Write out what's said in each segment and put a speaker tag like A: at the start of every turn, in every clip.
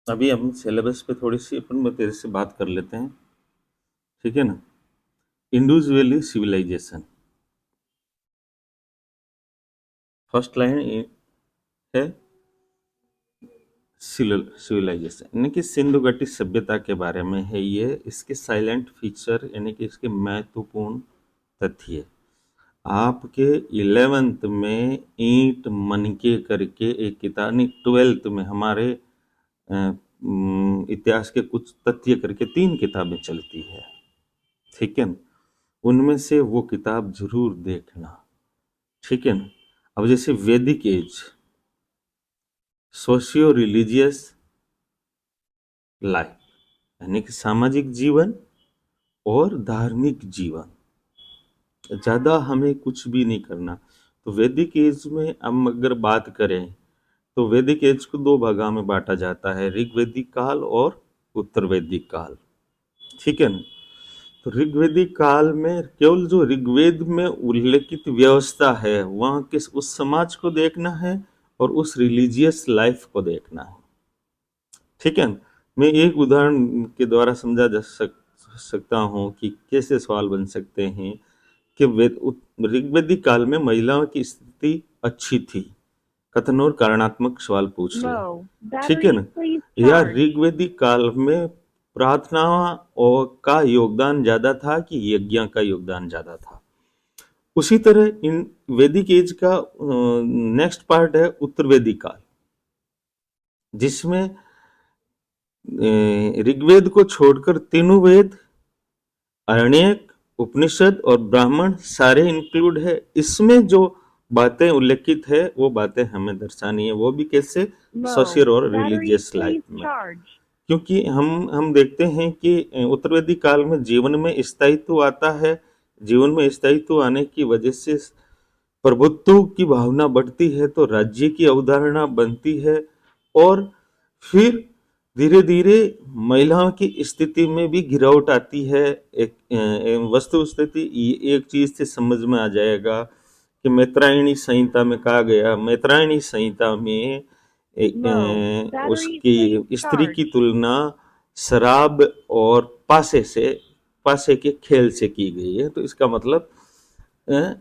A: अभी हम सिलेबस पे थोड़ी सी अपन तेरे से बात कर लेते हैं, ठीक है ना। Indus valley civilization, first line है सिविलाइजेशन, यानी कि सिंधु घाटी सभ्यता के बारे में है ये। इसके साइलेंट फीचर यानी कि इसके महत्वपूर्ण तथ्य आपके 11th में ईंट मनके करके एक किताब, नहीं 12th में हमारे इतिहास के कुछ तथ्य करके 3 किताबें चलती है, ठीक है ना। उनमें से वो किताब जरूर देखना, ठीक है ना। अब जैसे वैदिक एज, सोशियो रिलीजियस लाइफ, यानी कि सामाजिक जीवन और धार्मिक जीवन, ज़्यादा हमें कुछ भी नहीं करना। तो वैदिक एज में हम अगर बात करें तो वैदिक एज को 2 भागों में बांटा जाता है, ऋग्वैदिक काल और उत्तर वैदिक काल, ठीक है ना। तो ऋग्वैदिक काल में केवल जो ऋग्वेद में उल्लेखित व्यवस्था है वहाँ के उस समाज को देखना है और उस रिलीजियस लाइफ को देखना है, ठीक है। मैं एक उदाहरण के द्वारा समझा जा सकता हूँ कि कैसे सवाल बन सकते हैं कि ऋग्वैदिक काल में महिलाओं की स्थिति अच्छी थी, कथन और कारणात्मक सवाल पूछ ले, ठीक है ना। या ऋग्वैदिक काल में प्रार्थना और का योगदान ज्यादा था कि यज्ञ का योगदान ज्यादा था। उसी तरह इन वैदिक एज का नेक्स्ट पार्ट है उत्तर वैदिक काल, जिसमें ऋग्वेद को छोड़कर तीनों वेद, आरण्यक, उपनिषद और ब्राह्मण सारे इंक्लूड है। इसमें जो बातें उल्लेखित है वो बातें हमें दर्शानी है, वो भी कैसे, सोशल और रिलीजियस लाइफ में। क्योंकि हम देखते हैं कि उत्तर वैदिक काल में जीवन में स्थायित्व आता है, जीवन में स्थायित्व आने की वजह से प्रभुत्व की भावना बढ़ती है, तो राज्य की अवधारणा बनती है, और फिर धीरे धीरे महिलाओं की स्थिति में भी गिरावट आती है। एक वस्तु स्थिति एक चीज से समझ में आ जाएगा कि मैत्रायणी संहिता में कहा गया, मैत्रायणी संहिता में उसकी स्त्री की तुलना शराब और पासे के खेल से की गई है। तो इसका मतलब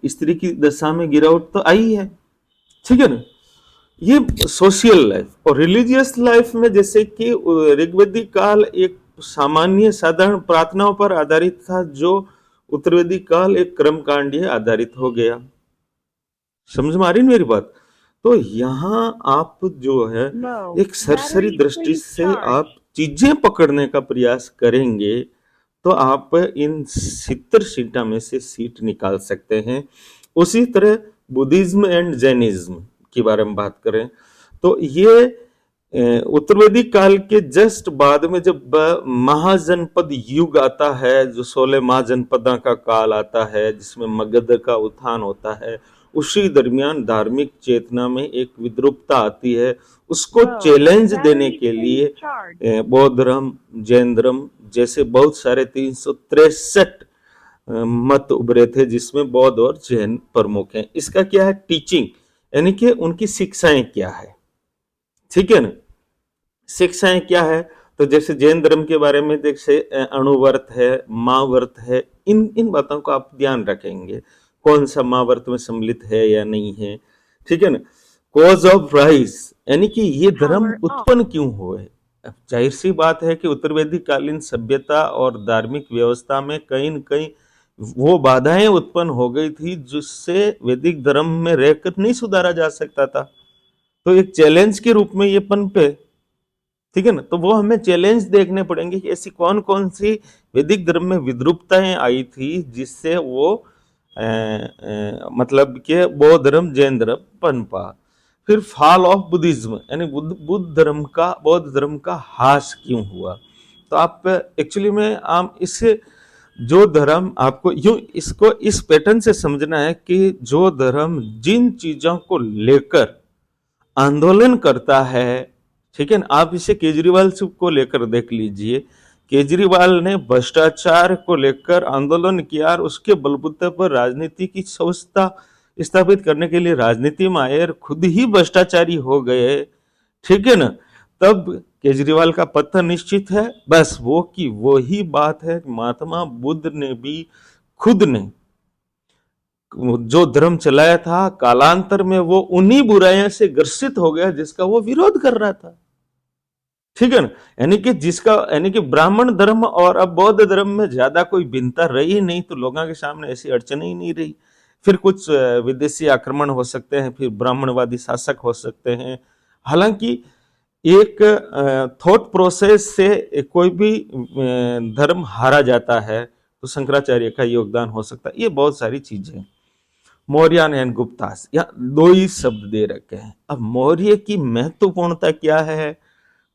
A: स्त्री की दशा में गिरावट तो आई है, ठीक है ना। ये सोशल लाइफ और रिलीजियस लाइफ में, जैसे कि ऋग्वैदिक काल एक सामान्य साधारण प्रार्थनाओं पर आधारित था, जो उत्तर वैदिक काल एक कर्मकांडीय आधारित हो गया। समझ में आ रही मेरी बात। तो यहाँ आप जो है एक सरसरी दृष्टि से आप चीजें पकड़ने का प्रयास करेंगे तो आप इन 70 सीटा में से सीट निकाल सकते हैं। उसी तरह बुद्धिज्म एंड जैनिज्म के बारे में बात करें तो ये उत्तर वैदिक काल के जस्ट बाद में जब महाजनपद युग आता है, जो 16 महाजनपदा का काल आता है जिसमें मगध का उत्थान होता है, उसी दरमियान धार्मिक चेतना में एक विद्रूपता आती है। उसको चैलेंज देने के लिए बौद्ध धर्म, जैन धर्म जैसे बहुत सारे 363 मत उभरे थे, जिसमें बौद्ध और जैन प्रमुख हैं। इसका क्या है, टीचिंग यानी कि उनकी शिक्षाएं क्या है, ठीक है ना। शिक्षाएं क्या है, तो जैसे जैन धर्म के बारे में जैसे अणुव्रत है, महाव्रत है, इन बातों को आप ध्यान रखेंगे, कौन सा महाव्रत में सम्मिलित है या नहीं है, ठीक है ना। कॉज ऑफ राइज यानी कि ये धर्म उत्पन्न क्यों हुए। अब जाहिर सी बात है कि उत्तर वैदिक कालीन सभ्यता और धार्मिक व्यवस्था में कहीं न कहीं वो बाधाएं उत्पन्न हो गई थी जिससे वैदिक धर्म में रहकर नहीं सुधारा जा सकता था। तो एक चैलेंज के रूप में ये पनपे, ठीक है ना। तो वो हमें चैलेंज देखने पड़ेंगे कि ऐसी कौन कौन सी वैदिक धर्म में विद्रूपताएं आई थी जिससे वो मतलब कि बौद्ध धर्म, जैन धर्म पनपा। फिर फॉल ऑफ बुद्धिज्म यानी बौद्ध धर्म का ह्रास क्यों हुआ। तो आप एक्चुअली में आप इससे जो धर्म आपको यूं इसको इस पैटर्न से समझना है कि जो धर्म जिन चीजों को लेकर आंदोलन करता है, ठीक है ना। आप इसे केजरीवाल को लेकर देख लीजिए, केजरीवाल ने भ्रष्टाचार को लेकर आंदोलन किया और उसके बलबूते पर राजनीति की व्यवस्था स्थापित करने के लिए राजनीति में आए और खुद ही भ्रष्टाचारी हो गए, ठीक है ना। तब केजरीवाल का पतन निश्चित है। बस वो की वही बात है, महात्मा बुद्ध ने भी खुद ने जो धर्म चलाया था, कालांतर में वो उन्हीं बुराइयों से ग्रसित हो गया जिसका वो विरोध कर रहा था। ठीक है ना? यानी कि ब्राह्मण धर्म और अब बौद्ध धर्म में ज्यादा कोई भिन्नता रही नहीं, तो लोगों के सामने ऐसी अड़चन ही नहीं रही। फिर कुछ विदेशी आक्रमण हो सकते हैं, फिर ब्राह्मणवादी शासक हो सकते हैं। हालांकि एक थॉट प्रोसेस से कोई भी धर्म हारा जाता है, तो शंकराचार्य का योगदान हो सकता है। ये बहुत सारी चीजें। मौर्यन एंड गुप्तास, या दो ही शब्द दे रखे हैं। अब मौर्य की महत्वपूर्णता क्या है,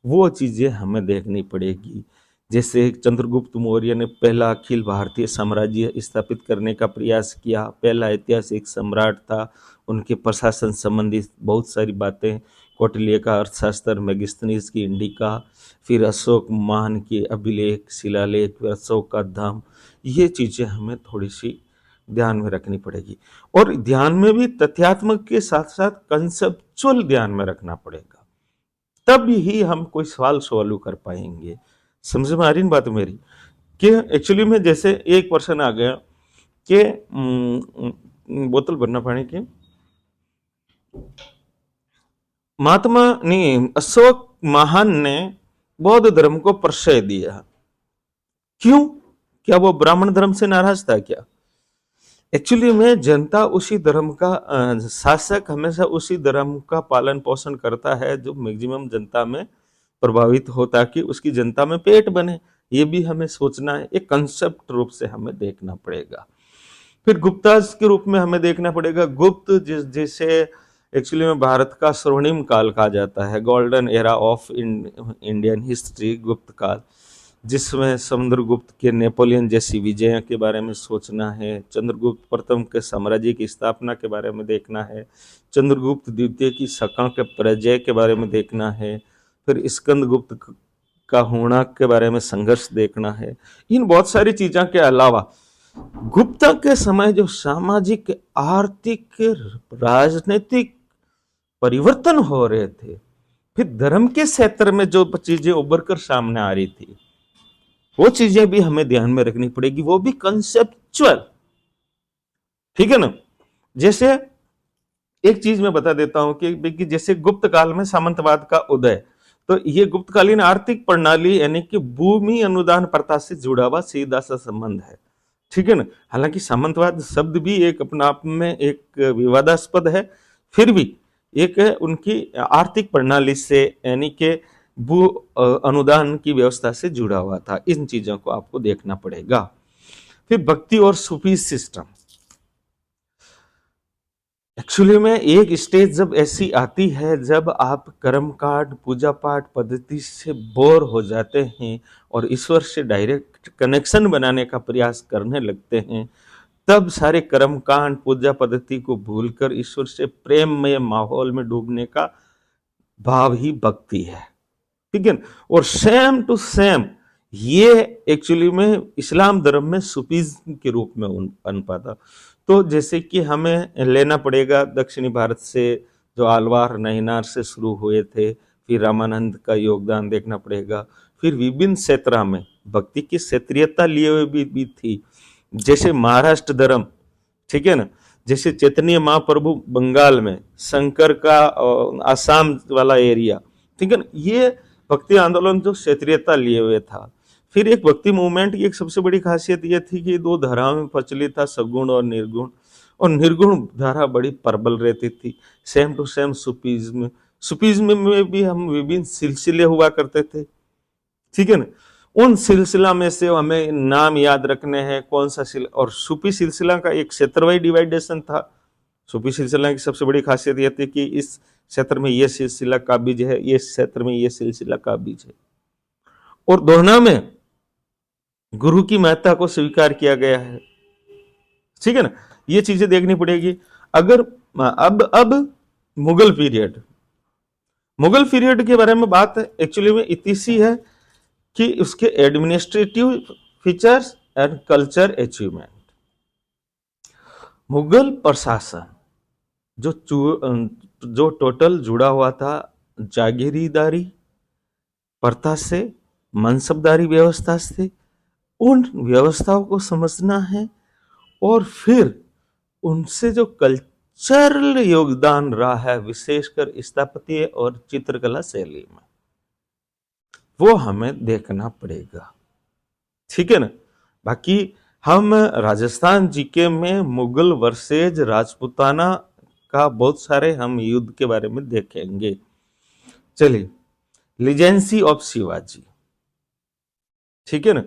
A: वो चीजें हमें देखनी पड़ेगी। जैसे चंद्रगुप्त मौर्य ने पहला अखिल भारतीय साम्राज्य स्थापित करने का प्रयास किया, पहला ऐतिहासिक सम्राट था। उनके प्रशासन संबंधी बहुत सारी बातें, कौटिल्य का अर्थशास्त्र, मेगिस्थनीज की इंडिका, फिर अशोक महान के अभिलेख शिलालेख, फिर अशोक का धाम, ये चीजें हमें थोड़ी सी ध्यान में रखनी पड़ेगी। और ध्यान में भी तथ्यात्मक के साथ साथ कंसेप्चुअल ध्यान में रखना पड़ेगा, तब ही हम कोई सवाल सवालू कर पाएंगे। समझ में आ रही बात मेरी? कि एक्चुअली में जैसे एक पर्सन आ गया कि बोतल भरना पानी की, महात्मा नहीं, अशोक महान ने बौद्ध धर्म को प्रश्रय दिया। क्यों? क्या वो ब्राह्मण धर्म से नाराज था क्या? एक्चुअली में जनता उसी धर्म का शासक हमेशा उसी धर्म का पालन पोषण करता है जो मैक्सिमम जनता में प्रभावित हो, ताकि उसकी जनता में पेट बने। ये भी हमें सोचना है, एक कंसेप्ट रूप से हमें देखना पड़ेगा। फिर गुप्ताज के रूप में हमें देखना पड़ेगा। गुप्त जिसे एक्चुअली में भारत का स्वर्णिम काल कहा जाता है, golden era of Indian history, गुप्त काल, जिसमें समुद्रगुप्त के नेपोलियन जैसी विजय के बारे में सोचना है, चंद्रगुप्त प्रथम के साम्राज्य की स्थापना के बारे में देखना है, चंद्रगुप्त द्वितीय की शका के पराजय के बारे में देखना है, फिर स्कंदगुप्त का होणक के बारे में संघर्ष देखना है। इन बहुत सारी चीजों के अलावा गुप्ता के समय जो सामाजिक, आर्थिक, राजनीतिक परिवर्तन हो रहे थे, फिर धर्म के क्षेत्र में जो चीजें उभर कर सामने आ रही थी, वो चीजें भी हमें ध्यान में रखनी पड़ेगी, वो भी कंसेप्चुअल। ठीक है ना? जैसे एक चीज मैं बता देता हूं कि जैसे गुप्त काल में सामंतवाद का उदय, तो ये गुप्तकालीन आर्थिक प्रणाली यानी कि भूमि अनुदान प्रथा से जुड़ा हुआ सीधा सा संबंध है। ठीक है ना? हालांकि सामंतवाद शब्द भी एक अपने आप में एक विवादास्पद है, फिर भी एक उनकी आर्थिक प्रणाली से यानी कि भू अनुदान की व्यवस्था से जुड़ा हुआ था। इन चीजों को आपको देखना पड़ेगा। फिर भक्ति और सूफी सिस्टम, एक्चुअली में एक स्टेज जब ऐसी आती है जब आप कर्मकांड, पूजा पाठ पद्धति से बोर हो जाते हैं और ईश्वर से डायरेक्ट कनेक्शन बनाने का प्रयास करने लगते हैं, तब सारे कर्मकांड पूजा पद्धति को भूलकर ईश्वर से प्रेममय माहौल में डूबने का भाव ही भक्ति है। ठीक है? और सेम टू सेम ये एक्चुअली में इस्लाम धर्म में सूफीज्म के रूप में पनपा। तो जैसे कि हमें लेना पड़ेगा दक्षिणी भारत से, जो आलवार नैनार से शुरू हुए थे, फिर रामानंद का योगदान देखना पड़ेगा। फिर विभिन्न क्षेत्र में भक्ति की क्षेत्रीयता लिए हुए भी थी, जैसे महाराष्ट्र धर्म, ठीक है ना, जैसे चैतन्य महाप्रभु बंगाल में, शंकर का आसाम वाला एरिया, ठीक है ना, ये भक्ति आंदोलन जो क्षेत्रीयता लिए हुए था। फिर एक भक्ति मूवमेंट की एक सबसे बड़ी खासियत यह थी कि दो धाराओं में प्रचलित था, सगुण और निर्गुण, और निर्गुण धारा बड़ी प्रबल रहती थी। Same to same Sufism, Sufism में भी हम विभिन्न सिलसिले हुआ करते थे। ठीक है ना? उन सिलसिला में से हमें नाम याद रखने हैं कौन सा और सूफी सिलसिला का एक क्षेत्रवाई डिवाइडेशन था। सूफी सिलसिला की सबसे बड़ी खासियत यह थी कि इस क्षेत्र में यह सिलसिला का बीज है, ये क्षेत्र में यह सिलसिला का बीज है, और दोनों में गुरु की महत्ता को स्वीकार किया गया है। ठीक है ना? ये चीजें देखनी पड़ेगी। अगर अब मुगल पीरियड, मुगल पीरियड के बारे में बात एक्चुअली में इतनी सी है कि उसके administrative features and culture achievement. Mughal प्रशासन जो टोटल जुड़ा हुआ था जागीरदारी, प्रथा से, मनसबदारी व्यवस्था से, उन व्यवस्थाओं को समझना है और फिर उनसे जो कल्चरल योगदान रहा है विशेषकर स्थापत्य और चित्रकला शैली में, वो हमें देखना पड़ेगा। ठीक है ना। बाकी हम राजस्थान जीके में मुगल वर्सेज राजपूताना का बहुत सारे हम युद्ध के बारे में देखेंगे। चलिए, लीजेंसी ऑफ शिवाजी। ठीक है ना।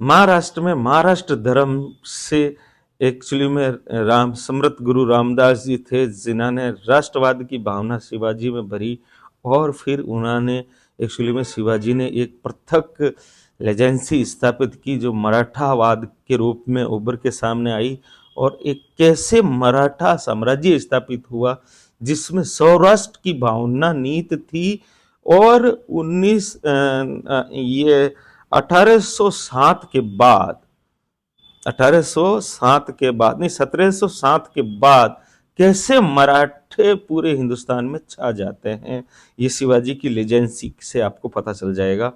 A: महाराष्ट्र में महाराष्ट्र धर्म से एक्चुअली में राम समृत गुरु रामदास जी थे, जिन्होंने राष्ट्रवाद की भावना शिवाजी में भरी और फिर उन्होंने एक्चुअली में शिवाजी ने एक पृथक लेजेंसी स्थापित की जो मराठावाद के रूप में उभर के सामने आई, और एक कैसे मराठा साम्राज्य स्थापित हुआ जिसमें सौराष्ट्र की भावना नीत थी। और 1807 के बाद 1807 के बाद नहीं 1707 के बाद कैसे मराठे पूरे हिंदुस्तान में छा जाते हैं, ये शिवाजी की लेजेंसी से आपको पता चल जाएगा।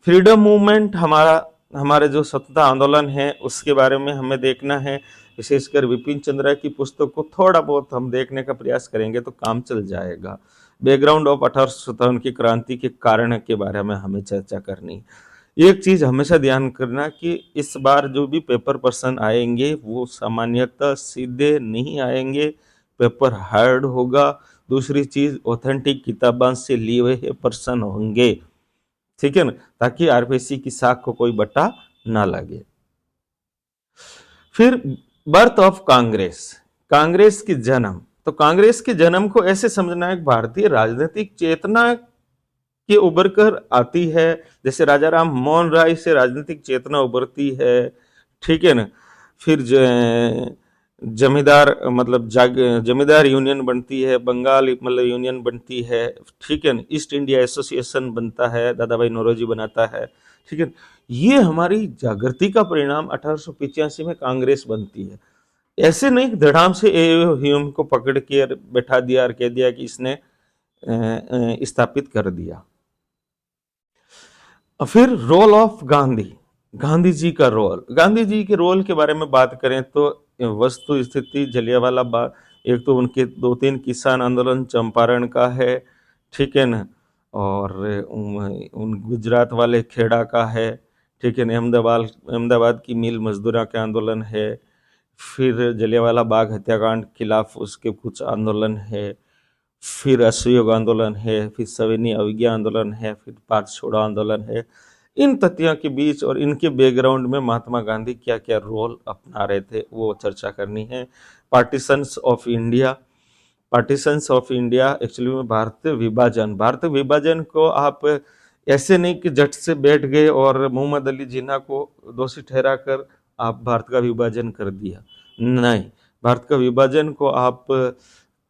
A: फ्रीडम मूवमेंट, हमारे जो स्वतंत्रता आंदोलन है उसके बारे में हमें देखना है, विशेषकर विपिन चंद्रा की पुस्तक को थोड़ा बहुत हम देखने का प्रयास करेंगे तो काम चल जाएगा। बैकग्राउंड ऑफ 1857 की क्रांति के कारण के बारे में हमें चर्चा करनी। एक चीज हमेशा ध्यान करना कि इस बार जो भी पेपर पर्सन आएंगे वो सामान्यतः सीधे नहीं आएंगे, पेपर हार्ड होगा। दूसरी चीज ऑथेंटिक किताबों से लिए हुए पर्सन होंगे। ठीक है ना, ताकि आरपीसी की साख को कोई बट्टा ना लगे। फिर बर्थ ऑफ कांग्रेस, कांग्रेस की जन्म। तो कांग्रेस के जन्म को ऐसे समझना है, भारतीय राजनीतिक चेतना के उभर कर आती है, जैसे राजा राम मोहन राय से राजनीतिक चेतना उभरती है। ठीक है ना। फिर जमींदार मतलब जमींदार यूनियन बनती है, बंगाल मतलब यूनियन बनती है। ठीक है ना। ईस्ट इंडिया एसोसिएशन बनता है, दादा भाई नौरोजी बनाता है। ठीक है। ये हमारी जागृति का परिणाम 1885 में कांग्रेस बनती है। ऐसे नहीं धड़ाम से ह्यूम को पकड़ के बैठा दिया और कह दिया कि इसने स्थापित कर दिया। फिर रोल ऑफ गांधी, गांधी जी का रोल। गांधी जी के रोल के बारे में बात करें तो वस्तु स्थिति जलियांवाला बाग, एक तो उनके 2-3 किसान आंदोलन चंपारण का है। ठीक है ना। और उन गुजरात वाले खेड़ा का है। ठीक है ना। अहमदाबाद की मिल मजदूरों के आंदोलन है। फिर जलियांवाला बाग हत्याकांड खिलाफ उसके कुछ आंदोलन है। फिर असहयोग आंदोलन है, फिर सविनय अवज्ञा आंदोलन है, फिर भारत छोड़ो आंदोलन है। इन तथ्यों के बीच और इनके बैकग्राउंड में महात्मा गांधी क्या क्या रोल अपना रहे थे वो चर्चा करनी है। Partitions of India, partitions of India actually में भारत विभाजन को आप ऐसे नहीं कि झट से बैठ गए और मोहम्मद अली जिन्ना को दोषी ठहराकर आप भारत का विभाजन कर दिया, नहीं। भारत का विभाजन को आप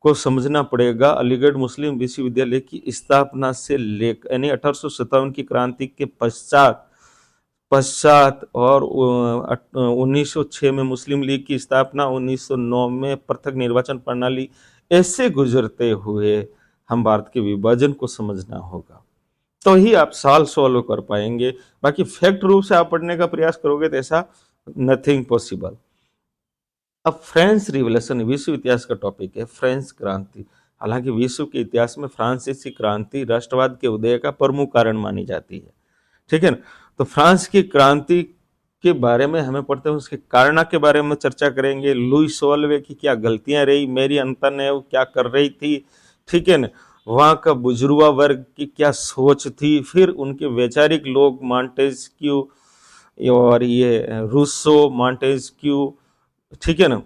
A: को समझना पड़ेगा अलीगढ़ मुस्लिम विश्वविद्यालय की स्थापना से लेकर, यानी 1857 की क्रांति के पश्चात और 1906 में मुस्लिम लीग की स्थापना, 1909 में पृथक निर्वाचन प्रणाली, ऐसे गुजरते हुए हम भारत के विभाजन को समझना होगा, तो ही आप साल सॉल्व कर पाएंगे। बाकी फैक्ट रूप से आप पढ़ने का प्रयास करोगे तो ऐसा नथिंग पॉसिबल। अब फ्रेंच रिवॉल्यूशन विश्व इतिहास का टॉपिक है, फ्रेंच क्रांति। हालांकि विश्व के इतिहास में फ्रांसीसी क्रांति राष्ट्रवाद के उदय का प्रमुख कारण मानी जाती है। ठीक है ना। तो फ्रांस की क्रांति के बारे में हमें पढ़ते हैं, उसके कारण के बारे में चर्चा करेंगे। लुई सोलवे की क्या गलतियां रही, मेरी अंतरनेव क्या कर रही थी। ठीक है ना। वहाँ का बुजुर्गा वर्ग की क्या सोच थी। फिर उनके वैचारिक लोग मॉन्टेस्क्यू और ये रूसो, मॉन्टेस्क्यू। ठीक है ना।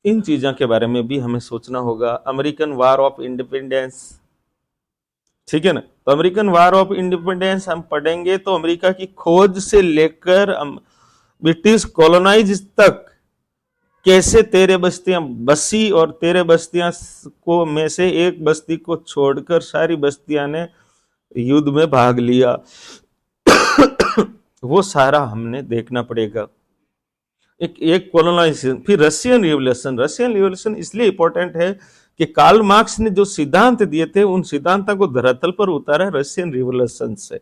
A: इन चीजों के बारे में भी हमें सोचना होगा। American war of independence. ठीक है ना। तो अमेरिकन वार ऑफ इंडिपेंडेंस हम पढ़ेंगे तो अमेरिका की खोज से लेकर ब्रिटिश कॉलोनाइज तक कैसे 13 बस्तियां बसी और 13 बस्तियां को में से एक बस्ती को छोड़कर सारी बस्तियां ने युद्ध में भाग लिया वो सारा हमने देखना पड़ेगा। एक कॉलोनाइजेशन। फिर रशियन रिवोल्यूशन इसलिए इंपॉर्टेंट है कि कार्ल मार्क्स ने जो सिद्धांत दिए थे उन सिद्धांतों को धरातल पर उतारा रशियन रिवोल्यूशन से।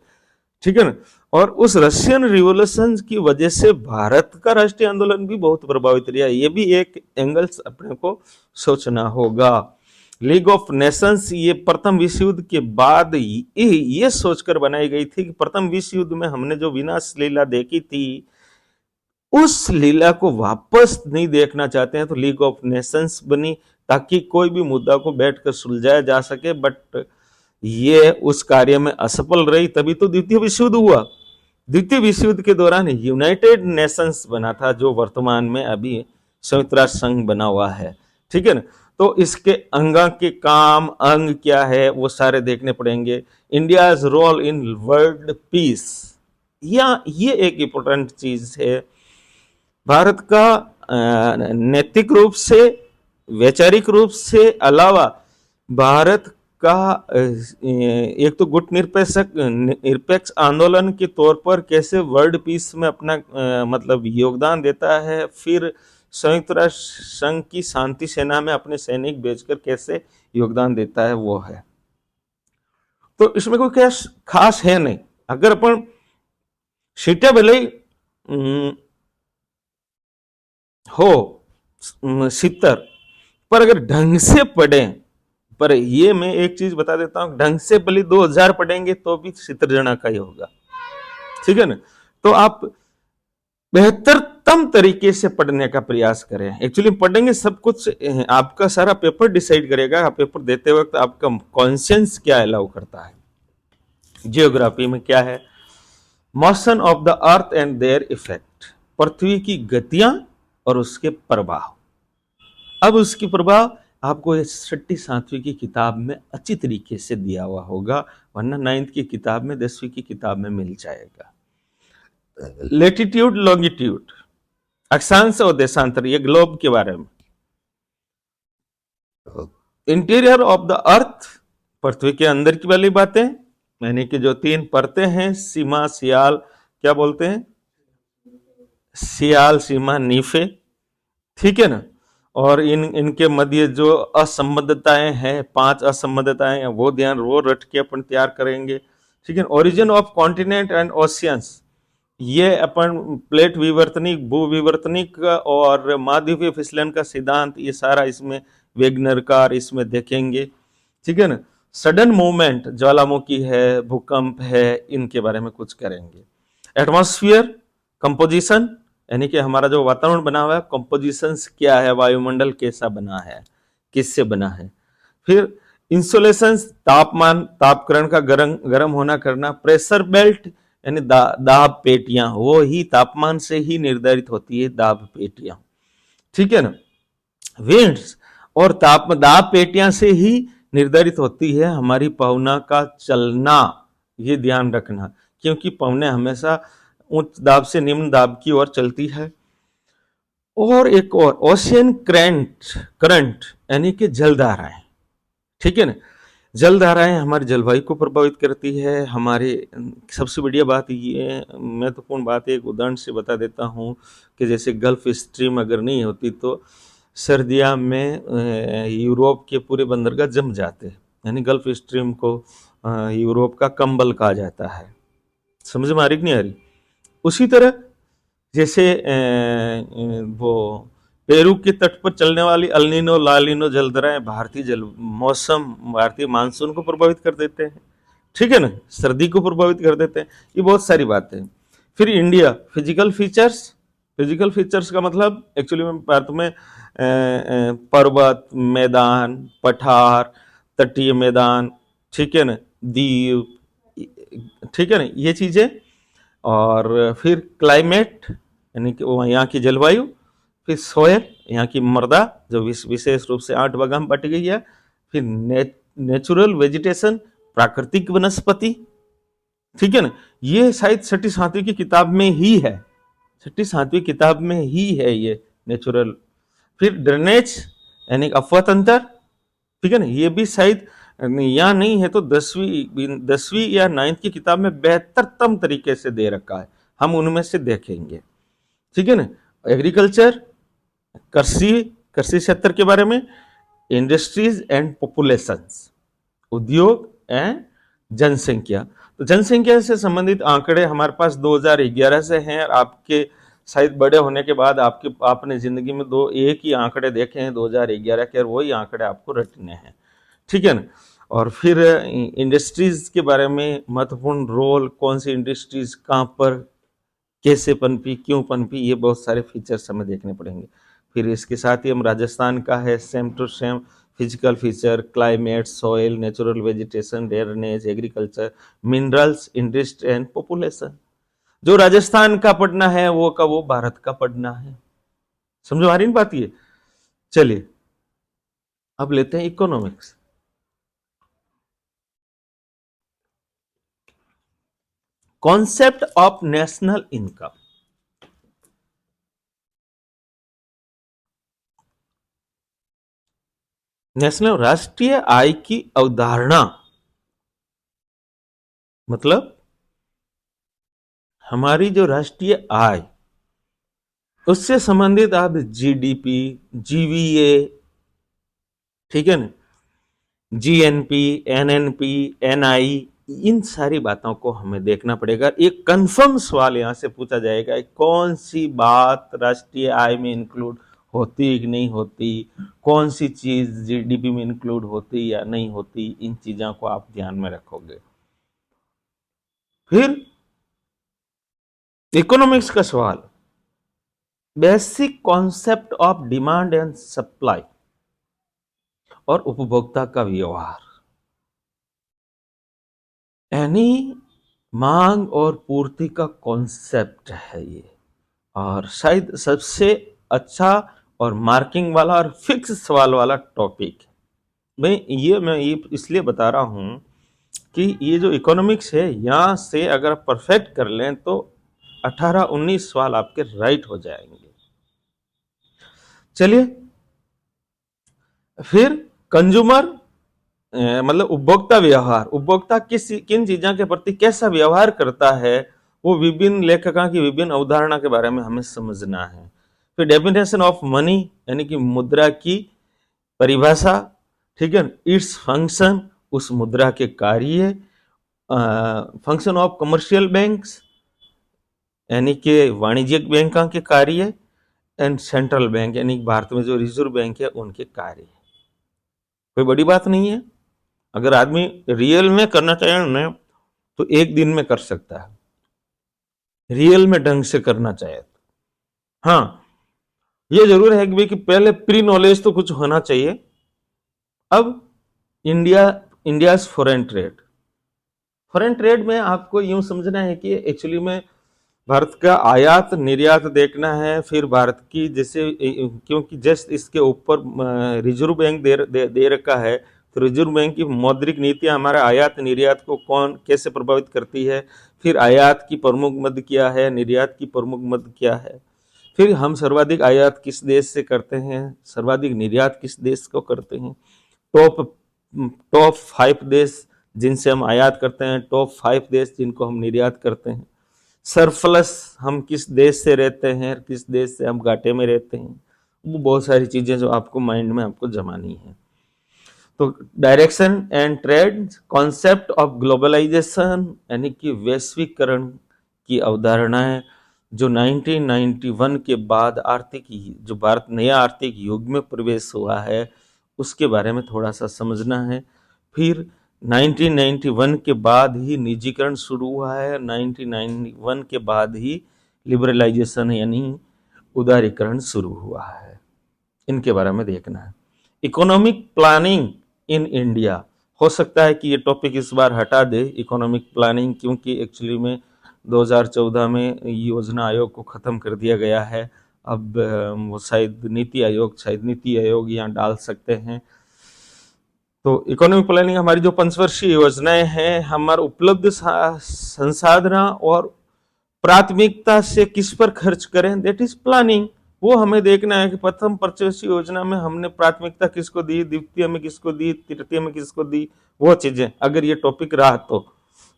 A: ठीक है ना। और उस रशियन रिवॉल्यूशन की वजह से भारत का राष्ट्रीय आंदोलन भी बहुत प्रभावित रहा। ये भी एक एंगल्स अपने को सोचना होगा। लीग ऑफ नेशंस ये प्रथम विश्व युद्ध के बाद ये सोचकर बनाई गई थी कि प्रथम विश्व युद्ध में हमने जो विनाश लीला देखी थी उस लीला को वापस नहीं देखना चाहते हैं, तो लीग ऑफ नेशंस बनी ताकि कोई भी मुद्दा को बैठकर सुलझाया जा सके। बट ये उस कार्य में असफल रही, तभी तो द्वितीय विश्व युद्ध हुआ। द्वितीय विश्व युद्ध के दौरान यूनाइटेड नेशंस बना था, जो वर्तमान में अभी संयुक्त राष्ट्र संघ बना हुआ है। ठीक है ना। तो इसके के काम अंग क्या है वो सारे देखने पड़ेंगे। India's role in world peace, या ये एक इंपॉर्टेंट चीज है। भारत का नैतिक रूप से, वैचारिक रूप से अलावा भारत का एक तो गुट निरपेक्ष आंदोलन के तौर पर कैसे वर्ल्ड पीस में अपना मतलब योगदान देता है, फिर संयुक्त राष्ट्र संघ की शांति सेना में अपने सैनिक भेजकर कैसे योगदान देता है, वो है। तो इसमें कोई क्या खास है नहीं। अगर अपन सीटें भले हो 70, पर अगर ढंग से पढ़े, पर ये मैं एक चीज बता देता हूं, ढंग से भले 2000 पढ़ेंगे तो भी 70 जना का ही होगा। ठीक है ना। तो आप बेहतरतम तरीके से पढ़ने का प्रयास करें। एक्चुअली पढ़ेंगे सब कुछ, आपका सारा पेपर डिसाइड करेगा। पेपर देते वक्त आपका कॉन्शियंस क्या अलाउ करता है। जियोग्राफी में क्या है, motion of the earth and their effect, पृथ्वी की गतियां और उसके प्रभाव। अब उसकी प्रभाव आपको 6वीं 7वीं की किताब में अच्छी तरीके से दिया हुआ होगा, वरना 9th की किताब में, 10वीं की किताब में मिल जाएगा। लेटिट्यूड लॉन्गिट्यूड, अक्षांश और देशांतर, ये ग्लोब के बारे में। इंटीरियर ऑफ द अर्थ, पृथ्वी के अंदर की वाली बातें, यानी कि जो 3 परतें हैं, सीमा, सियाल, क्या बोलते हैं, सियाल, सीमा, नीफे। ठीक है ना। और इनके मध्य जो असंबद्धताएं हैं, 5 असंबद्धताएं हैं, वो रट के अपन तैयार करेंगे। ठीक है। Origin of continent and oceans, ये अपन प्लेट विवर्तनिक, भू विवर्तनिक और महाद्वीपीय फिसलन का सिद्धांत, ये सारा इसमें वेगनर का इसमें देखेंगे। ठीक है ना। सडन मूवमेंट, ज्वालामुखी है, भूकंप है, इनके बारे में कुछ करेंगे। एटमॉस्फेयर कंपोजिशन, यानी कि हमारा जो वातावरण बना हुआ है, कंपोजिशन क्या है, वायुमंडल कैसा बना है, किससे बना है। फिर इंसुलेशन, तापमान, तापकरण का गर्म होना करना। प्रेशर बेल्ट, यानी दाब पेटियां, वो ही तापमान से ही निर्धारित होती है, दाब पेटियां। ठीक है ना। विंड्स, और दाब पेटियां से ही निर्धारित होती है हमारी पवना का चलना, ये ध्यान रखना, क्योंकि पवने हमेशा उच्च दाब से निम्न दाब की ओर चलती है। और एक और, ओशियन करंट, यानी कि जलधाराएं। ठीक है ना। जलधाराएं हमारी जलवायु को प्रभावित करती है। हमारे सबसे बढ़िया बात ये, महत्वपूर्ण बात, एक उदाहरण से बता देता हूँ कि जैसे गल्फ स्ट्रीम अगर नहीं होती तो सर्दियाँ में यूरोप के पूरे बंदरगाह जम जाते, यानी गल्फ स्ट्रीम को यूरोप का कंबल कहा जाता है। समझ में आ रही कि नहीं आ रही। उसी तरह जैसे वो पेरू के तट पर चलने वाली अल्नीनो लालिनो जलधाराएं भारतीय मानसून को प्रभावित कर देते हैं। ठीक है ना। सर्दी को प्रभावित कर देते हैं। ये बहुत सारी बातें हैं। फिर इंडिया, फिजिकल फीचर्स का मतलब एक्चुअली में भारत में पर्वत, मैदान, पठार, तटीय मैदान, ठीक है ना, द्वीप, ठीक है ना, ये चीजें। और फिर क्लाइमेट, यानी कि वो यहाँ की जलवायु। फिर सोयल, यहाँ की मृदा, जो विशेष रूप से 8 भागों में बट गई है। फिर नेचुरल वेजिटेशन, प्राकृतिक वनस्पति। ठीक है ना। ये शायद 6वीं 7वीं की किताब में ही है, 6वीं 7वीं किताब में ही है ये नेचुरल। फिर ड्रेनेज, यानी अफवाह तंत्र। ठीक है ना। ये भी शायद यहाँ नहीं है, तो 10वीं या 9th की किताब में बेहतरतम तरीके से दे रखा है, हम उनमें से देखेंगे। ठीक है ना। एग्रीकल्चर, कृषि क्षेत्र के बारे में। इंडस्ट्रीज एंड पॉपुलेशंस, उद्योग एंड जनसंख्या। तो जनसंख्या से संबंधित आंकड़े हमारे पास 2011 से हैं, और आपके शायद बड़े होने के बाद आपने जिंदगी में एक ही आंकड़े देखे हैं 2011 के, और वही आंकड़े आपको रटने हैं, ठीक है ना। और फिर इंडस्ट्रीज के बारे में महत्वपूर्ण रोल, कौन सी इंडस्ट्रीज कहाँ पर कैसे पनपी, क्यों पनपी, ये बहुत सारे फीचर्स हमें देखने पड़ेंगे। फिर इसके साथ ही हम राजस्थान का है same to same physical feature, climate, soil, natural vegetation, drainage, agriculture, minerals, industry and population. जो राजस्थान का पढ़ना है वो का वो भारत का पढ़ना है। समझो आ रही ना बात ये। चलिए अब लेते हैं economics. Concept of national income. National राष्ट्रीय आय की अवधारणा मतलब हमारी जो राष्ट्रीय आय, उससे संबंधित आप जीडीपी, जीवीए, ठीक है ना, जीएनपी, एनएनपी, एनआई, इन सारी बातों को हमें देखना पड़ेगा। एक कंफर्म सवाल यहां से पूछा जाएगा, कौन सी बात राष्ट्रीय आय में इंक्लूड होती कि नहीं होती, कौन सी चीज जीडीपी में इंक्लूड होती या नहीं होती, इन चीजों को आप ध्यान में रखोगे। फिर इकोनॉमिक्स का सवाल, basic concept of demand and supply और उपभोक्ता का व्यवहार, यानी मांग और पूर्ति का कॉन्सेप्ट है ये, और शायद सबसे अच्छा और मार्किंग वाला और फिक्स सवाल वाला टॉपिक है। मैं ये इसलिए बता रहा हूं कि ये जो इकोनॉमिक्स है, यहां से अगर परफेक्ट कर लें तो 18-19 सवाल आपके राइट हो जाएंगे। चलिए फिर कंज्यूमर मतलब उपभोक्ता व्यवहार, उपभोक्ता किन चीजों के प्रति कैसा व्यवहार करता है, वो विभिन्न लेखकों की विभिन्न अवधारणा के बारे में हमें समझना है। फिर डेफिनेशन ऑफ मनी, यानी कि मुद्रा की परिभाषा, ठीक है, इट्स फंक्शन, उस मुद्रा के कार्य, फंक्शन ऑफ कमर्शियल बैंक्स, यानी कि वाणिज्यिक बैंकों के कार्य, एंड सेंट्रल बैंक, यानी भारत में जो रिजर्व बैंक है उनके कार्य। कोई बड़ी बात नहीं है, अगर आदमी रियल में करना चाहे ना तो एक दिन में कर सकता है, रियल में ढंग से करना चाहे तो। हाँ, ये जरूर है कि पहले प्री नॉलेज तो कुछ होना चाहिए। अब इंडिया फॉरेन ट्रेड में आपको यूं समझना है कि एक्चुअली में भारत का आयात निर्यात देखना है। फिर भारत की जैसे क्योंकि जस्ट इसके ऊपर रिजर्व बैंक दे रखा है, तो रिजर्व बैंक की मौद्रिक नीतियां हमारे आयात निर्यात को कैसे प्रभावित करती है। फिर आयात की प्रमुख मद क्या है, निर्यात की प्रमुख मद क्या है। फिर हम सर्वाधिक आयात किस देश से करते हैं, सर्वाधिक निर्यात किस देश को करते हैं, टॉप 5 देश जिनसे हम आयात करते हैं, टॉप 5 देश जिनको हम निर्यात करते हैं, सरप्लस हम किस देश से रहते हैं, किस देश से हम घाटे में रहते हैं। वो बहुत सारी चीजें जो आपको माइंड में आपको जमानी है। तो direction and trade, concept of globalization, यानी कि वैश्वीकरण की अवधारणाएं जो 1991 के बाद जो भारत नया आर्थिक युग में प्रवेश हुआ है उसके बारे में थोड़ा सा समझना है। फिर 1991 के बाद ही निजीकरण शुरू हुआ है, 1991 के बाद ही लिबरलाइजेशन यानी उदारीकरण शुरू हुआ है, इनके बारे में देखना है। इकोनॉमिक प्लानिंग इन इंडिया, हो सकता है कि ये टॉपिक इस बार हटा दे इकोनॉमिक प्लानिंग, क्योंकि एक्चुअली में 2014 में योजना आयोग को खत्म कर दिया गया है। अब वो शायद नीति आयोग यहाँ डाल सकते हैं। तो इकोनॉमिक प्लानिंग हमारी जो पंचवर्षीय योजनाएं हैं, हमारे उपलब्ध संसाधन और प्राथमिकता से किस पर खर्च करें, दैट इज प्लानिंग। वो हमें देखना है कि प्रथम पंचवर्षीय योजना में हमने प्राथमिकता किसको दी, द्वितीय में किसको दी, तृतीय में किसको दी, वो चीजें अगर ये टॉपिक रहा तो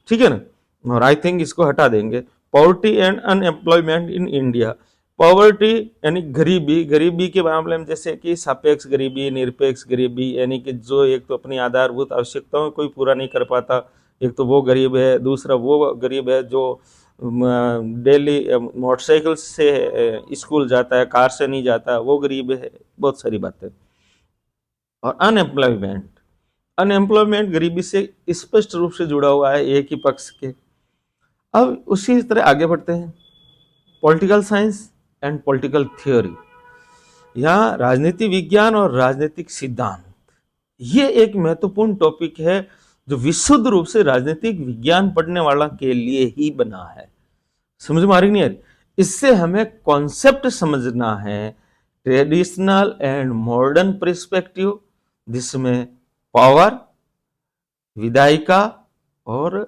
A: ठीक है ना। और आई थिंक इसको हटा देंगे। Poverty and unemployment in India, poverty यानी गरीबी के मामले में जैसे कि सापेक्ष गरीबी, निरपेक्ष गरीबी, यानी कि जो एक तो अपनी आधारभूत आवश्यकताओं को कोई पूरा नहीं कर पाता, एक तो वो गरीब है, दूसरा वो गरीब है जो डेली मोटरसाइकिल से स्कूल जाता है, कार से नहीं जाता, वो गरीब है, बहुत सारी बातें। और अनएम्प्लॉयमेंट, अनएम्प्लॉयमेंट गरीबी से स्पष्ट रूप से जुड़ा हुआ है, एक ही पक्ष के। अब उसी तरह आगे बढ़ते हैं, political science and political theory, यहाँ राजनीति विज्ञान और राजनीतिक सिद्धांत, ये एक महत्वपूर्ण टॉपिक है जो विशुद्ध रूप से राजनीतिक विज्ञान पढ़ने वाला के लिए ही बना है। समझ में आ रही नहीं आ रही? इससे हमें कॉन्सेप्ट समझना है, ट्रेडिशनल एंड मॉडर्न पर्सपेक्टिव, जिसमें पावर, विधायिका और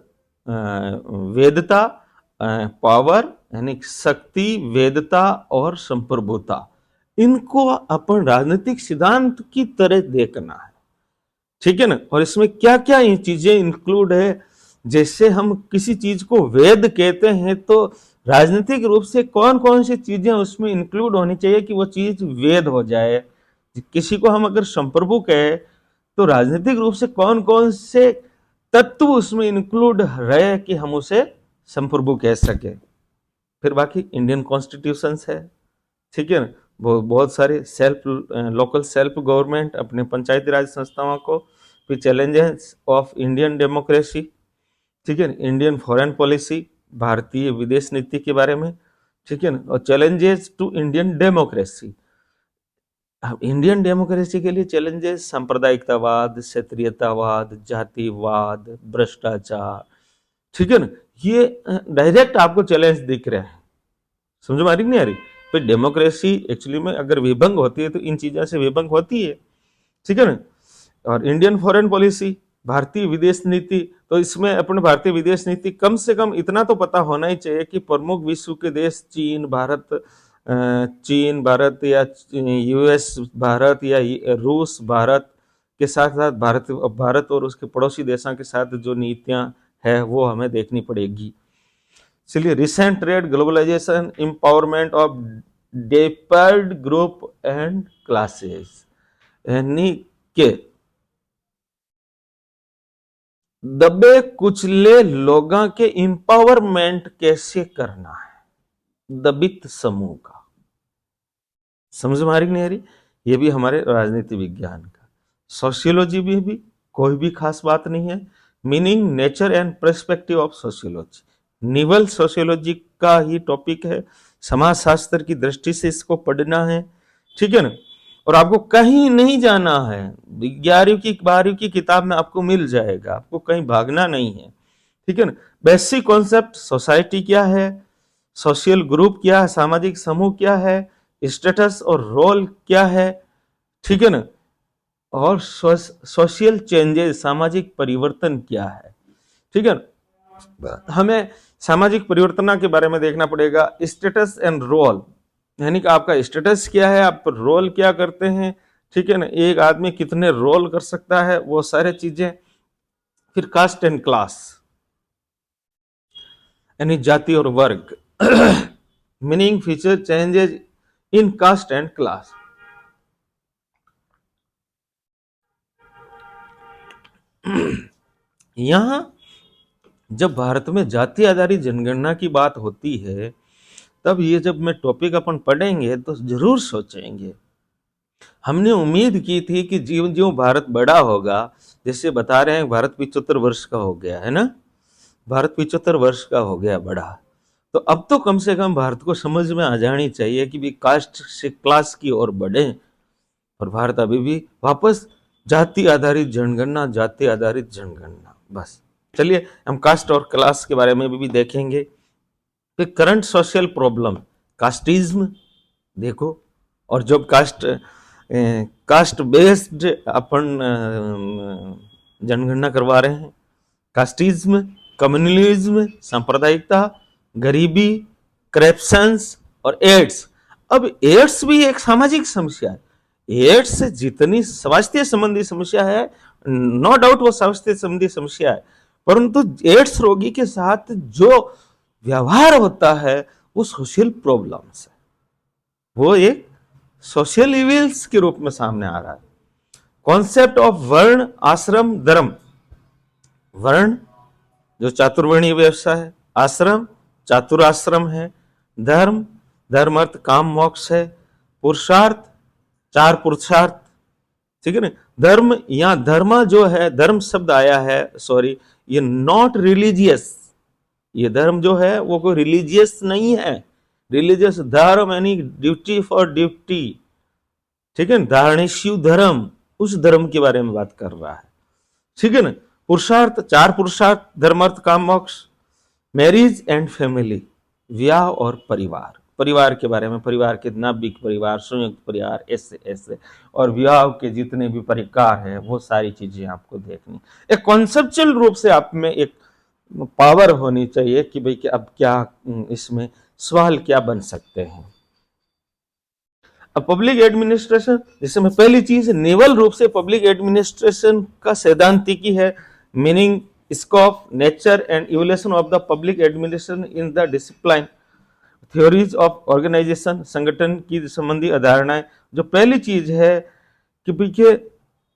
A: वेदता, पावर यानी शक्ति, वेदता और संप्रभुता, इनको अपन राजनीतिक सिद्धांत की तरह देखना है, ठीक है ना। और इसमें क्या क्या ये चीजें इंक्लूड है, जैसे हम किसी चीज को वेद कहते हैं तो राजनीतिक रूप से कौन कौन सी चीजें उसमें इंक्लूड होनी चाहिए कि वो चीज वेद हो जाए। किसी को हम अगर संप्रभु कहे तो राजनीतिक रूप से कौन कौन से तत्व उसमें इंक्लूड रहे कि हम उसे संप्रभु कह सके। फिर बाकी इंडियन कॉन्स्टिट्यूशन है, ठीक है ना, बहुत सारे लोकल सेल्फ गवर्नमेंट, अपने पंचायती राज संस्थाओं को, फिर चैलेंजेस ऑफ इंडियन डेमोक्रेसी, ठीक है, इंडियन फॉरेन पॉलिसी, भारतीय विदेश नीति के बारे में, ठीक है ना, और challenges to Indian democracy. Indian democracy के लिए चैलेंजेस सांप्रदायिकतावाद, क्षेत्रीयतावाद, जातिवाद, भ्रष्टाचार, ठीक है ना, ये डायरेक्ट आपको चैलेंज दिख रहे हैं। समझ में आ रही नहीं आ रही? फिर डेमोक्रेसी एक्चुअली में अगर विभंग होती है तो इन चीजों से विभंग होती है, ठीक है ना। और इंडियन फॉरेन पॉलिसी, भारतीय विदेश नीति, तो इसमें अपने भारतीय विदेश नीति कम से कम इतना तो पता होना ही चाहिए कि प्रमुख विश्व के देश चीन भारत या यूएस भारत या रूस भारत के साथ साथ भारत और उसके पड़ोसी देशों के साथ जो नीतियां है वो हमें देखनी पड़ेगी। चलिए, recent trend, globalisation, empowerment of depressed group and classes, यानी के दबे कुचले लोगों के एम्पावरमेंट कैसे करना है, दबित समूह का। समझ में आ रही नहीं आ रही? ये भी हमारे राजनीति विज्ञान का। सोशियोलॉजी भी कोई भी खास बात नहीं है, meaning, nature and perspective of sociology, निवल सोशियोलॉजी का ही टॉपिक है, समाजशास्त्र की दृष्टि से इसको पढ़ना है, ठीक है ना। और आपको कहीं नहीं जाना है, 11वीं की 12वीं की किताब में आपको मिल जाएगा, आपको कहीं भागना नहीं है, ठीक है ना। बेसिक कॉन्सेप्ट, सोसाइटी क्या है, सोशल ग्रुप क्या है, सामाजिक समूह क्या है, स्टेटस और रोल क्या है, ठीक है ना, और सोशल चेंजेस, सामाजिक परिवर्तन क्या है, ठीक है ना। हमें सामाजिक परिवर्तन के बारे में देखना पड़ेगा, स्टेटस एंड रोल, यानी कि आपका स्टेटस क्या है, आप रोल क्या करते हैं, ठीक है ना, एक आदमी कितने रोल कर सकता है, वो सारे चीजें। फिर कास्ट एंड क्लास, यानी जाति और वर्ग, meaning, feature, changes in caste and class. यहां जब भारत में जाति आधारित जनगणना की बात होती है, तब ये जब मैं टॉपिक अपन पढ़ेंगे तो जरूर सोचेंगे। हमने उम्मीद की थी कि जीवन ज्यों भारत बड़ा होगा, जैसे बता रहे हैं भारत 75 वर्ष का हो गया है ना, भारत 75 वर्ष का हो गया बड़ा, तो अब तो कम से कम भारत को समझ में आ जानी चाहिए कि भी कास्ट से क्लास की ओर बढ़े, और भारत अभी भी वापस जाति आधारित जनगणना, जाति आधारित जनगणना, बस। चलिए, हम कास्ट और क्लास के बारे में भी देखेंगे। फिर करंट सोशल प्रॉब्लम, कास्टिज्म देखो, और जब कास्ट बेस्ड अपन जनगणना करवा रहे हैं, कास्टिज्म, कम्युनलिज्म, सांप्रदायिकता, गरीबी, करप्शंस और एड्स। अब एड्स भी एक सामाजिक समस्या है। एड्स जितनी स्वास्थ्य संबंधी समस्या है, नो डाउट वो स्वास्थ्य संबंधी समस्या है, परंतु एड्स रोगी के साथ जो व्यवहार होता है वो सोशल प्रॉब्लम्स है, वो एक सोशल इविल्स के रूप में सामने आ रहा है। कॉन्सेप्ट ऑफ वर्ण, आश्रम, धर्म, वर्ण, जो चातुर्वर्णीय व्यवसाय है। आश्रम चातुराश्रम है। धर्म धर्म अर्थ काम मोक्ष है। पुरुषार्थ चार पुरुषार्थ, ठीक है ना। धर्म, यहाँ धर्म जो है, धर्म शब्द आया है, सॉरी, ये नॉट रिलीजियस, ये धर्म जो है वो कोई रिलीजियस नहीं है। रिलीजियस धर्म यानी ड्यूटी फॉर ड्यूटी, ठीक है ना। धारणेशु धर्म, उस धर्म के बारे में बात कर रहा है, ठीक है ना। पुरुषार्थ चार पुरुषार्थ, धर्मार्थ काम मोक्ष। मैरिज एंड फैमिली, विवाह और परिवार, परिवार के बारे में, परिवार के नाभिक परिवार, संयुक्त परिवार, ऐसे ऐसे, और विवाह के जितने भी प्रकार है वो सारी चीजें आपको देखनी। एक कॉन्सेप्चुअल रूप से आप में एक पावर होनी चाहिए कि भाई कि अब क्या इसमें सवाल क्या बन सकते हैं। अब पब्लिक एडमिनिस्ट्रेशन, जैसे में पहली चीज नेवल रूप से पब्लिक एडमिनिस्ट्रेशन का सैद्धांतिकी है, meaning scope, nature and evolution of the public administration in the discipline, theories of organization, संगठन की संबंधी अवधारणाएं। जो पहली चीज है कि भाई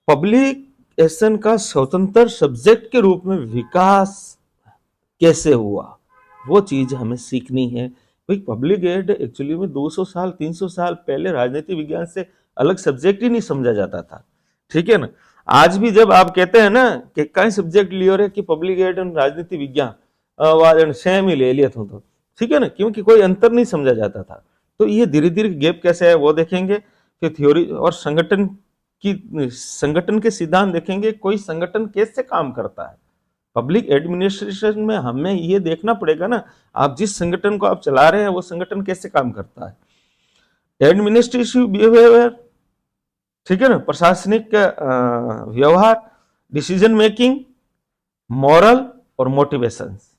A: पब्लिक एडमिनिस्ट्रेशन का स्वतंत्र सब्जेक्ट के रूप में विकास कैसे हुआ, वो चीज हमें सीखनी है। भाई पब्लिक एड एक्चुअली में 200 साल 300 साल पहले राजनीति विज्ञान से अलग सब्जेक्ट ही नहीं समझा जाता था, ठीक है ना। आज भी जब आप कहते हैं ना कि कई सब्जेक्ट लियो रे कि पब्लिक एड और राजनीति विज्ञान सेम ही ले लिया तो, ठीक है ना, क्योंकि कोई अंतर नहीं समझा जाता था। तो ये धीरे धीरे गैप कैसे है वो देखेंगे, फिर थ्योरी और संगठन के सिद्धांत देखेंगे, कोई संगठन कैसे काम करता है। पब्लिक एडमिनिस्ट्रेशन में हमें ये देखना पड़ेगा ना, आप जिस संगठन को आप चला रहे हैं वो संगठन कैसे काम करता है। एडमिनिस्ट्रेटिव बिहेवियर, ठीक है ना, प्रशासनिक व्यवहार, डिसीजन मेकिंग, मॉरल और मोटिवेशंस।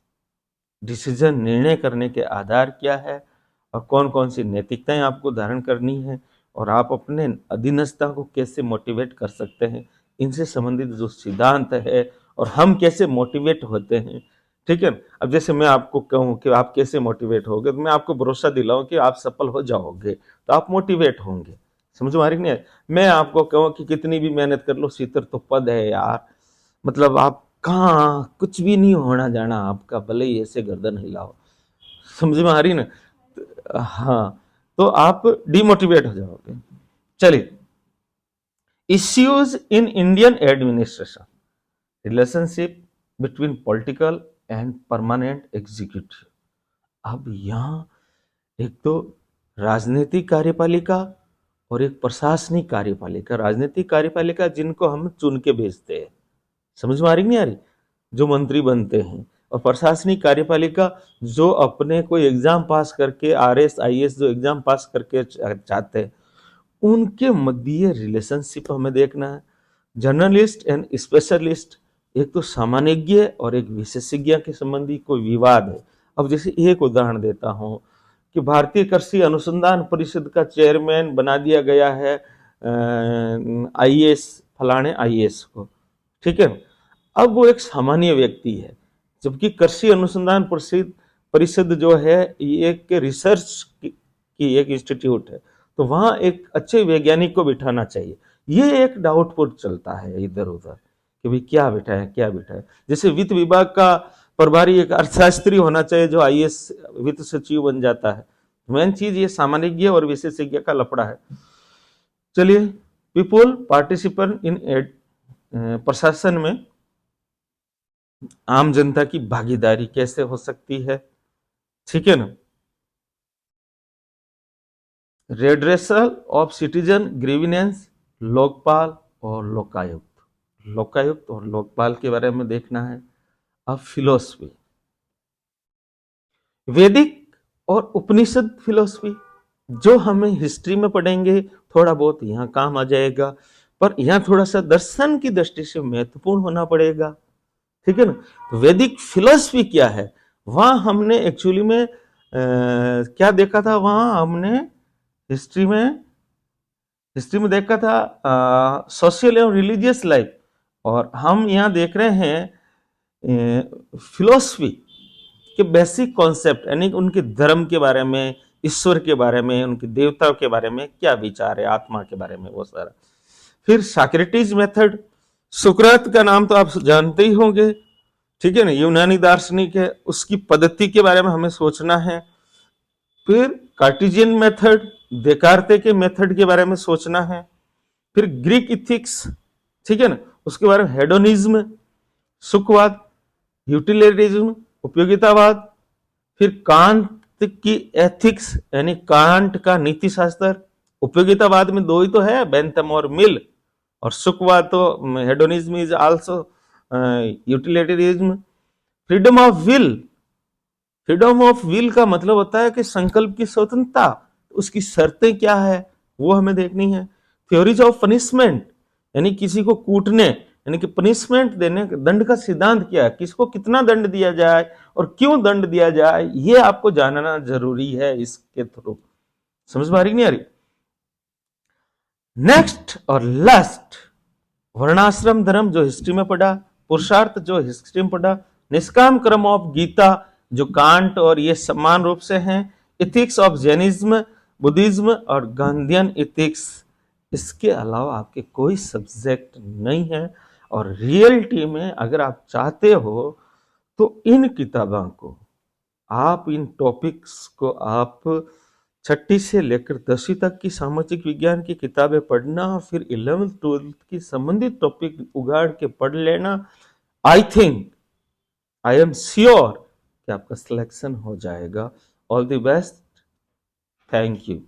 A: डिसीजन, निर्णय करने के आधार क्या है और कौन कौन सी नैतिकताएं आपको धारण करनी है, और आप अपने अधीनस्था को कैसे मोटिवेट कर सकते हैं, इनसे संबंधित जो सिद्धांत है, और हम कैसे मोटिवेट होते हैं, ठीक है। अब जैसे मैं आपको कहूं कि आप कैसे मोटिवेट होगे, तो मैं आपको भरोसा दिलाऊं कि आप सफल हो जाओगे, तो आप मोटिवेट होंगे, समझ में आ रही नहीं। मैं आपको कहूं कि कितनी भी मेहनत कर लो, सीतर तो पद है यार, मतलब आप कहाँ, कुछ भी नहीं होना जाना आपका, भले ही ऐसे गर्दन हिलाओ, समझ में आ रही ना। हाँ, तो आप डिमोटिवेट हो जाओगे। चलिए, issues in Indian administration, relationship between political and permanent executive. अब यहाँ एक तो राजनीतिक कार्यपालिका और एक प्रशासनिक कार्यपालिका। राजनीतिक कार्यपालिका जिनको हम चुन के भेजते हैं, समझ में आ रही नहीं आ रही, जो मंत्री बनते हैं। और प्रशासनिक कार्यपालिका जो अपने कोई एग्जाम पास करके, RS IS जो एग्जाम पास करके चाहते हैं, उनके मध्य रिलेशनशिप हमें देखना है। जर्नलिस्ट एंड स्पेशलिस्ट, एक तो सामान्यज्ञ और एक विशेषज्ञ के संबंधी कोई विवाद है। अब जैसे एक उदाहरण देता हूं कि भारतीय कृषि अनुसंधान परिषद का चेयरमैन बना दिया गया है IAS, फलाने IAS को, ठीक है। अब वो एक सामान्य व्यक्ति है, जबकि कृषि अनुसंधान परिषद जो है ये एक रिसर्च की एक इंस्टीट्यूट है, तो वहां एक अच्छे वैज्ञानिक को बिठाना चाहिए। ये एक डाउटफुल चलता है इधर उधर कि भाई क्या बिठाए क्या बिठाए। जैसे वित्त विभाग का प्रभारी एक अर्थशास्त्री होना चाहिए जो IAS वित्त सचिव बन जाता है। मेन चीज ये सामान्यज्ञ और विशेषज्ञ का लफड़ा है। चलिए, पीपुल पार्टिसिपेंट इन प्रशासन में आम जनता की भागीदारी कैसे हो सकती है, ठीक है ना। रेड्रेसल ऑफ सिटीजन ग्रीविनेंस, लोकपाल और लोकायुक्त। लोकायुक्त और लोकपाल के बारे में देखना है। अब फिलोसफी, वैदिक और उपनिषद फिलोसफी, जो हम हिस्ट्री में पढ़ेंगे, थोड़ा बहुत यहाँ काम आ जाएगा, पर यहाँ थोड़ा सा दर्शन की दृष्टि से महत्वपूर्ण होना पड़ेगा, ठीक है ना। तो वैदिक फिलोसफी क्या है, वहां हमने एक्चुअली में क्या देखा था, वहां हमने हिस्ट्री में देखा था सोशल एवं रिलीजियस लाइफ, और हम यहाँ देख रहे हैं फिलोसफी के बेसिक कॉन्सेप्ट, यानी उनके धर्म के बारे में, ईश्वर के बारे में, उनके देवताओं के बारे में क्या विचार है, आत्मा के बारे में, वो सारा। फिर सॉक्रेटिस मेथड, सुकरात का नाम तो आप जानते ही होंगे, ठीक है ना, यूनानी दार्शनिक है, उसकी पद्धति के बारे में हमें सोचना है। फिर कार्टेशियन मेथड, देकार्ते के मेथड के बारे में सोचना है। फिर ग्रीक इथिक्स, ठीक है ना, उसके बारे में हेडोनिज्म, सुखवाद, यूटिलिटरिज्म, उपयोगितावाद। फिर कांट की एथिक्स, यानी कांट का नीति शास्त्र। उपयोगितावाद में दो ही तो है, बेंथम और मिल। और सुखवाद तो hedonism is also utilitarianism. Freedom of will, freedom of will का मतलब होता है कि संकल्प की स्वतंत्रता, उसकी शर्तें क्या है वो हमें देखनी है। थ्योरीज ऑफ पनिशमेंट, यानी किसी को कूटने, यानी कि पनिशमेंट देने, दंड का सिद्धांत क्या है, किसको कितना दंड दिया जाए और क्यों दंड दिया जाए, ये आपको जानना जरूरी है इसके थ्रू। समझ में आ रही नहीं आ रही? नेक्स्ट और लास्ट, वर्णाश्रम धर्म जो हिस्ट्री में पढ़ा, पुरुषार्थ जो हिस्ट्री में पढ़ा, निष्काम कर्म ऑफ गीता जो कांट और ये समान रूप से हैं, इथिक्स ऑफ जैनिज्म, बुद्धिज्म और गांधीयन इथिक्स। इसके अलावा आपके कोई सब्जेक्ट नहीं है। और रियलिटी में अगर आप चाहते हो तो इन किताबों को आप, इन टॉपिक्स को आप 6ठी से लेकर 10वीं तक की सामाजिक विज्ञान की किताबें पढ़ना, फिर 11th 12th की संबंधित टॉपिक उगाड़ के पढ़ लेना। I think, I am sure कि आपका सिलेक्शन हो जाएगा। All the best, thank you.